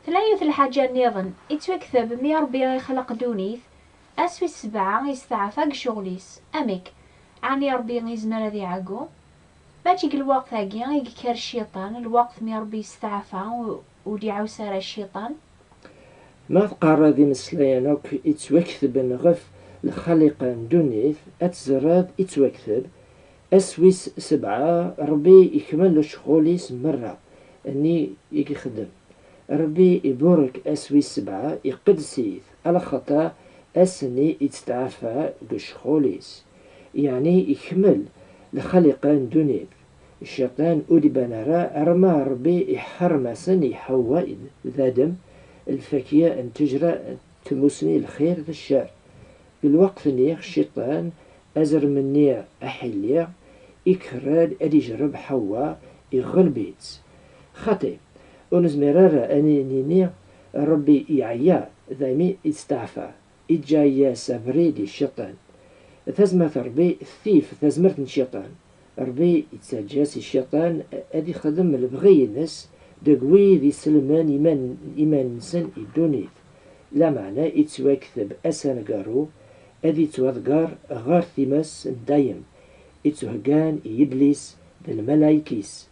تلايوث الحاجة نيضن يتوكثب مي ربي يخلق دونيث أسوي السبعة يستعفى شغليس أميك عني ربي يزمر ذي عقو باجيك الوقت هاكي يكر الشيطان الوقت مي ربي يستعفى ودي عوسار الشيطان ما تقرر ذي مسلينوك يتوكثب نغف الخليقة دونيث أتزراد يتوكثب أسويس سبعة ربي يكمل شغوليس مرة أني يخدم ربي يبورك أسوي سبعة يقدسيث على خطأ أسني يتستعفى بشغوليس يعني يكمل لخلقان دونيث الشيطان أولي بنرى رمى ربي يحرمسن يحوى ذادم الفكية أن تجرى تموسني الخير في الشر بالوقت نيخ الشيطان أزر مني أحليا إكراد أدي جرب حواء يغلبيت خطي ونزمرارة أني نيني ربي يعيا ذايمي يستعفى إجايا سابريدي الشيطان تزمت ربي الثيف تزمرت الشيطان ربي يتسجاس الشيطان أدي خدم البغي الناس دقوي ذي سلمان إيمان نسن الدونيث لا معنى يتواكثب أسان قارو أدي توذقار غار ثماس دايم يتوهقان إبليس بالملايكيس